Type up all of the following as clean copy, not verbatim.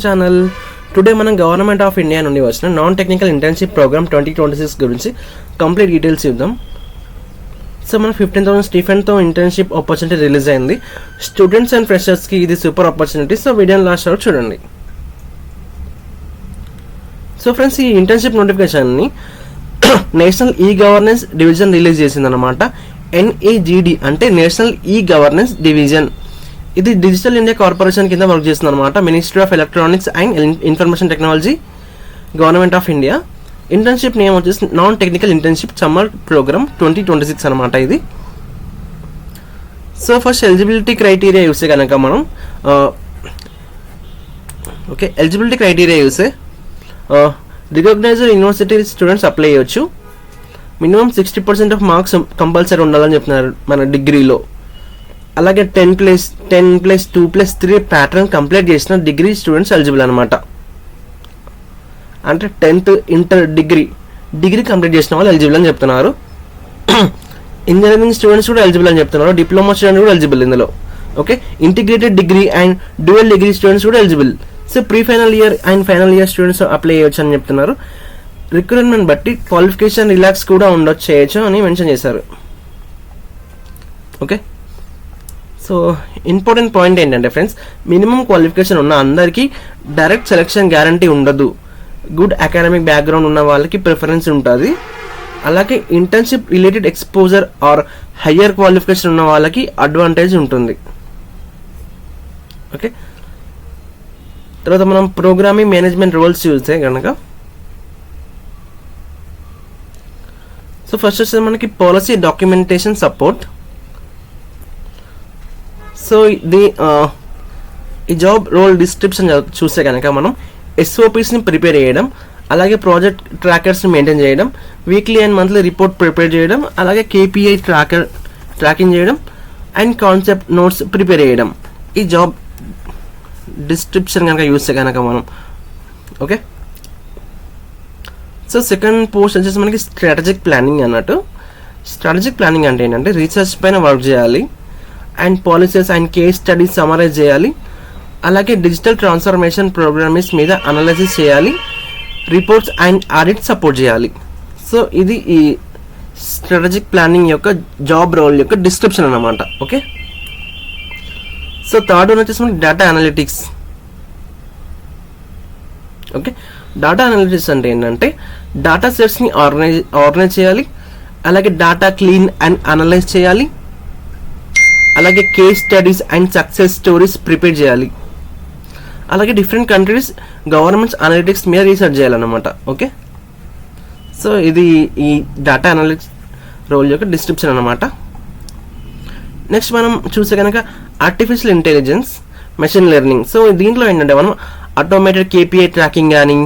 Channel today మనం government of India నుండి వచ్చిన నాన్ టెక్నికల్ ఇంటర్న్షిప్ ప్రోగ్రామ్ 2026 గురించి కంప్లీట్ డీటెయిల్స్ చూద్దాం. సో మన 15,000 స్టీఫెన్తో ఇంటర్న్షిప్ ఆపర్చునిటీ రిలీజ్ అయింది. స్టూడెంట్స్ అండ్ ఫ్రెషర్స్కి ఇది సూపర్ ఆపర్చునిటీ. సో వీడియోని లాస్ట్ వరకు చూడండి. సో ఫ్రెండ్స్, ఈ ఇంటర్న్షిప్ నోటిఫికేషన్ని national e governance division release చేసిందనమాట. NEGD అంటే నేషనల్ ఈ గవర్నెన్స్ డివిజన్. ఇది డిజిటల్ ఇండియా కార్పొరేషన్ కింద వర్క్ చేస్తుంది అనమాట. Ministry of electronics and information technology, government of India. Internship name వచ్చేసి non technical internship summer program 2026 అనమాట ఇది. సో ఫస్ట్ ఎలిజిబిలిటీ క్రైటీరియా చూస్తే కనుక మనం ఎలిజిబిలిటీ క్రైటీరియా చూస్తే రికగ్నైజ్డ్ యూనివర్సిటీ స్టూడెంట్స్ అప్లై చేయొచ్చు. మినిమం 60% ఆఫ్ మార్క్స్ కంపల్సరీ ఉండాలని చెప్తున్నారు మన డిగ్రీలో. అలాగే 10+2+3 ప్యాటర్న్ కంప్లీట్ చేసిన డిగ్రీ స్టూడెంట్స్ ఎలిజిబుల్ అనమాట. అంటే 10th ఇంటర్ డిగ్రీ కంప్లీట్ చేసిన వాళ్ళు ఎలిజిబుల్ అని చెప్తున్నారు. ఇంజనీరింగ్ స్టూడెంట్స్ కూడా ఎలిజిబుల్ అని చెప్తున్నారు. డిప్లొమా స్టూడెంట్ కూడా ఎలిజిబుల్ ఇందులో. Okay, integrated degree and dual degree students కూడా eligible. So pre final year and final year students apply చేయొచ్చు అని చెప్తున్నారు. రిక్రూట్మెంట్ బట్టి క్వాలిఫికేషన్ రిలాక్స్ కూడా చేయొచ్చు అని మెన్షన్ చేశారు. ఓకే, సో ఇంపార్టెంట్ పాయింట్ ఏంటంటే ఫ్రెండ్స్, మినిమం క్వాలిఫికేషన్ ఉన్న అందరికీ డైరెక్ట్ సెలెక్షన్ గ్యారంటీ ఉండదు. గుడ్ అకాడమిక్ బ్యాక్గ్రౌండ్ ఉన్న వాళ్ళకి ప్రిఫరెన్స్ ఉంటుంది. అలాగే internship related exposure or higher qualification ఉన్న వాళ్ళకి అడ్వాంటేజ్ ఉంటుంది. ఓకే, తర్వాత మనం ప్రోగ్రామింగ్ మేనేజ్మెంట్ రోల్స్ చూస్తే కనుక, సో ఫస్ట్ వచ్చేసి మనకి పాలసీ డాక్యుమెంటేషన్ సపోర్ట్. సో ఈ జాబ్ రోల్ డిస్క్రిప్షన్ చూస్తే కనుక మనం SOPsని ప్రిపేర్ చేయడం, అలాగే ప్రాజెక్ట్ ట్రాకర్స్ని మెయింటైన్ చేయడం, weekly and monthly report prepare చేయడం, అలాగే KPI ట్రాకింగ్ చేయడం అండ్ కాన్సెప్ట్ నోట్స్ ప్రిపేర్ చేయడం. ఈ జాబ్ డిస్క్రిప్షన్ కనుక చూస్తే కనుక మనం. ఓకే, సో సెకండ్ పోస్ట్ వచ్చేసి మనకి స్ట్రాటజిక్ ప్లానింగ్ అన్నట్టు. స్ట్రాటజిక్ ప్లానింగ్ అంటే ఏంటంటే రీసెర్చ్ పైన వర్క్ చేయాలి and policies and case studies summarise చేయాలి. అలాగే డిజిటల్ ట్రాన్స్ఫర్మేషన్ ప్రోగ్రామ్స్ మీద అనాలిసిస్ చేయాలి, రిపోర్ట్స్ అండ్ ఆడిట్ సపోర్ట్ చేయాలి. సో ఇది ఈ స్ట్రాటజిక్ ప్లానింగ్ యొక్క జాబ్ రోల్ యొక్క డిస్క్రిప్షన్ అన్నమాట. ఓకే, సో థర్డ్ వన్ వచ్చేసి మనకి data analytics. Okay, data analytics అంటే ఏంటంటే డేటా సెట్స్ని ఆర్గనైజ్ చేయాలి, అలాగే డేటా క్లీన్ అండ్ అనలైజ్ చేయాలి, అలాగే case studies and success stories prepare చేయాలి, అలాగే డిఫరెంట్ కంట్రీస్ గవర్నమెంట్స్ అనలిటిక్స్ మీద రీసెర్చ్ చేయాలన్నమాట. ఓకే, సో ఇది ఈ డేటా అనలిటిక్స్ రోల్ యొక్క డిస్క్రిప్షన్ అన్నమాట. నెక్స్ట్ మనం చూస్తే కనుక artificial intelligence, machine learning. So దీంట్లో ఏంటంటే మనం ఆటోమేటెడ్ KPI ట్రాకింగ్ కానీ,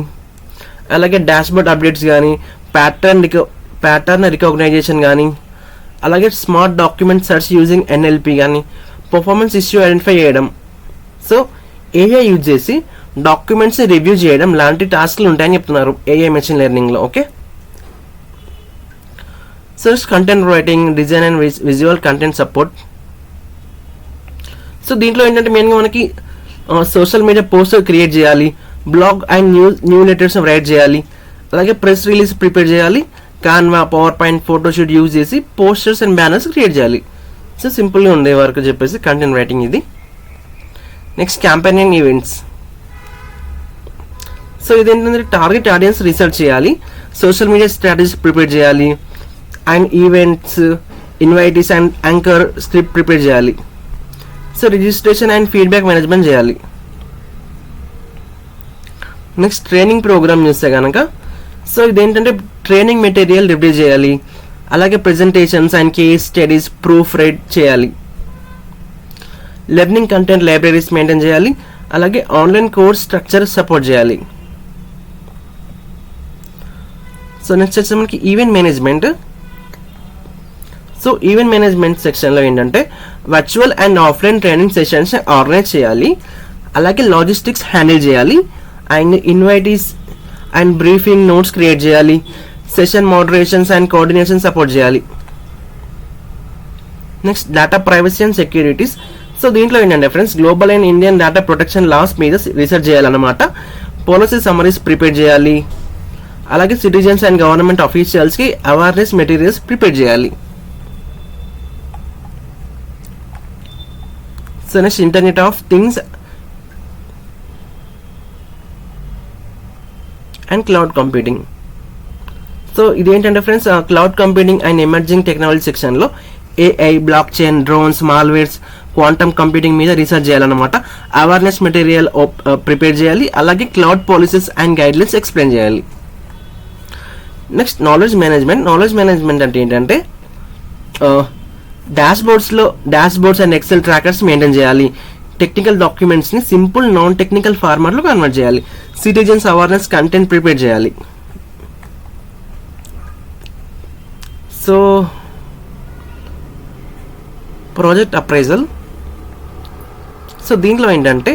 అలాగే డాష్బోర్డ్ అప్డేట్స్ కానీ, ప్యాటర్న్ రికగ్నైజేషన్ కానీ, అలాగే smart document search using NLP కానీ, పర్ఫార్మెన్స్ ఇష్యూ ఐడెంటిఫై చేయడం, సో AI యూజ్ చేసి డాక్యుమెంట్స్ని రివ్యూ చేయడం లాంటి టాస్క్లు ఉంటాయని చెప్తున్నారు AI మెషిన్ లెర్నింగ్లో. Okay, so content writing, design and visual content support. So దీంట్లో ఏంటంటే మెయిన్గా మనకి సోషల్ మీడియా పోస్ట్ క్రియేట్ చేయాలి, blog and new letters write చేయాలి, అలాగే ప్రెస్ రిలీజ్ ప్రిపేర్ చేయాలి, Canva, power point, photoshoot use చేసి పోస్టర్స్ అండ్ బ్యానర్స్ క్రియేట్ చేయాలి. సో సింపుల్గా ఉండే వరకు చెప్పేసి కంటెంట్ రైటింగ్ ఇది. Next campaigning events. సో ఇదేంటంటే టార్గెట్ ఆడియన్స్ రీసెర్చ్ చేయాలి, సోషల్ మీడియా స్ట్రాటజీస్ ప్రిపేర్ చేయాలి, and events, invitees and anchor script prepare చేయాలి. So registration and feedback management చేయాలి. నెక్స్ట్ ట్రైనింగ్ ప్రోగ్రామ్ చూస్తే కనుక, సో ఇదేంటంటే ట్రైనింగ్ మెటీరియల్ రివ్యూ చేయాలి, అలాగే presentations and case studies proof write చేయాలి, లెర్నింగ్ కంటెంట్ లైబ్రరీస్ మెయింటైన్ చేయాలి, అలాగే ఆన్లైన్ కోర్స్ స్ట్రక్చర్ సపోర్ట్ చేయాలి. సో నెక్స్ట్ వచ్చి మనకి event management. So event management సెక్షన్లో ఏంటంటే virtual and offline training sessions organise చేయాలి, అలాగే లాజిస్టిక్స్ హ్యాండిల్ చేయాలి, and invitees and briefing notes create చేయాలి, session moderations and coordination support చేయాలి. Next data privacy and securities. So దీంట్లో ఏంటంటే friends global and Indian data protection laws మీద research చేయాలన్నమాట. Policy summaries prepare చేయాలి. అలాగే సిటిజన్స్ అండ్ గవర్నమెంట్ ఆఫీషియల్స్కి awareness materials prepare చేయాలి. So next internet of things and cloud computing. So ఇదేంటంటే friends cloud computing and emerging technology సెక్షన్లో AI, blockchain, drones, malwares, quantum computing మీద research చేయాలన్నమాట. Awareness material prepare చేయాలి. అలాగే cloud policies and guidelines explain చేయాలి. Next knowledge management. Knowledge management అంటే ఏంటంటే dashboards and Excel trackers maintain చేయాలి. Technical డాక్యుమెంట్స్ని సింపుల్ నాన్ టెక్నికల్ ఫార్మాట్లో కన్వర్ట్ చేయాలి. సిటిజన్స్ అవేర్నెస్ కంటెంట్ ప్రిపేర్ చేయాలి. So project appraisal. సో దీంట్లో ఏంటంటే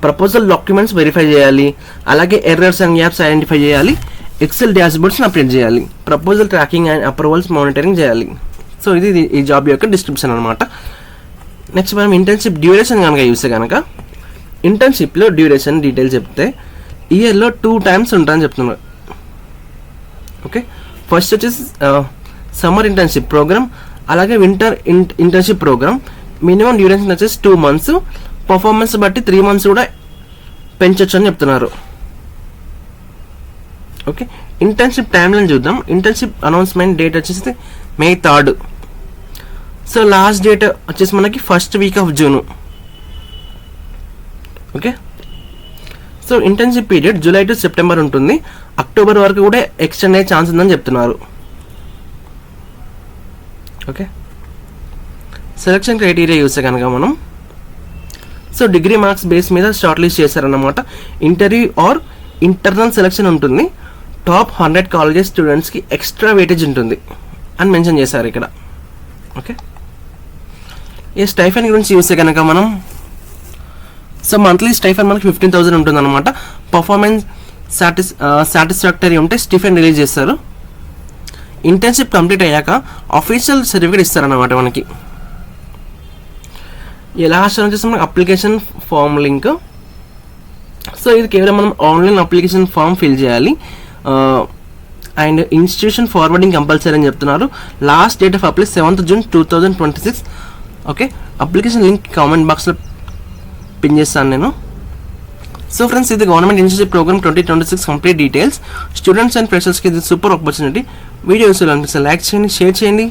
ప్రపోజల్ డాక్యుమెంట్స్ వెరిఫై చేయాలి. అలాగే ఎర్రర్స్ అండ్ గ్యాప్స్ ఐడెంటిఫై చేయాలి. ఎక్సెల్ డాష్బోర్డ్స్ని అప్డేట్ చేయాలి. Proposal tracking and approvals monitoring చేయాలి. సో ఇది ఈ జాబ్ యొక్క డిస్క్రిప్షన్ అనమాట. నెక్స్ట్ మనం ఇంటర్న్షిప్ డ్యూరేషన్ కనుక చూస్తే కనుక ఇంటర్న్షిప్లో డ్యూరేషన్ డీటెయిల్స్ చెప్తే ఇయర్లో 2 times ఉంటుందని చెప్తున్నారు. ఓకే, ఫస్ట్ వచ్చేసి సమ్మర్ ఇంటర్న్షిప్ ప్రోగ్రామ్, అలాగే winter internship programme. Minimum duration వచ్చేసి 2 months. పర్ఫార్మెన్స్ బట్టి 3 months కూడా పెంచొచ్చు అని చెప్తున్నారు. ఓకే, ఇంటర్న్షిప్ టైంలైన్ చూద్దాం. ఇంటర్న్షిప్ అనౌన్స్మెంట్ డేట్ వచ్చేసి May 3rd. So last date వచ్చేసి మనకి first week off June. Okay, so internship period July to September ఉంటుంది. అక్టోబర్ వరకు కూడా ఎక్స్టెండ్ అయ్యే ఛాన్స్ ఉందని చెప్తున్నారు. ఓకే, సెలక్షన్ క్రైటీరియా చూస్తే కనుక మనం సో డిగ్రీ మార్క్స్ బేస్ మీద షార్ట్ లిస్ట్ చేశారన్నమాట. ఇంటర్వ్యూ ఆర్ ఇంటర్నల్ సెలక్షన్ ఉంటుంది. టాప్ 100 కాలేజెస్ స్టూడెంట్స్కి ఎక్స్ట్రా వెయిటేజ్ ఉంటుంది అని మెన్షన్ చేశారు ఇక్కడ. ఓకే, ఈ స్టైఫండ్ గురించి చూస్తే కనుక మనం సో మంత్లీ స్టైఫండ్ మనకి 15,000 ఉంటుంది అనమాట. పర్ఫార్మెన్స్ సాటిస్ఫాక్టరీ ఉంటే స్టిఫెండ్ రిలీజ్ చేస్తారు. ఇంటర్న్షిప్ కంప్లీట్ అయ్యాక అఫీషియల్ సర్టిఫికేట్ ఇస్తారన్నమాట మనకి. లాస్ట్ వచ్చేసి మనకి అప్లికేషన్ ఫామ్ లింక్. సో ఇది కేవలం మనం ఆన్లైన్ అప్లికేషన్ ఫామ్ ఫిల్ చేయాలి. అండ్ ఇన్స్టిట్యూషన్ ఫార్వర్డింగ్ కంపల్సరీ అని చెప్తున్నారు. Last date of apply 7th June 2026. Okay, application link comment బాక్స్లో పిన్ చేస్తాను నేను. సో ఫ్రెండ్స్, ఇది government internship program 2026 complete details. Students and ఫ్రెషర్స్కి ఇది సూపర్ ఆపర్చునిటీ. వీడియో యూస్ఫుల్ అనిపిస్తే లైక్ చేయండి, షేర్ చేయండి.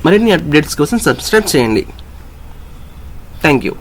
మరిన్ని అప్డేట్స్ కోసం సబ్స్క్రైబ్ చేయండి. Thank you.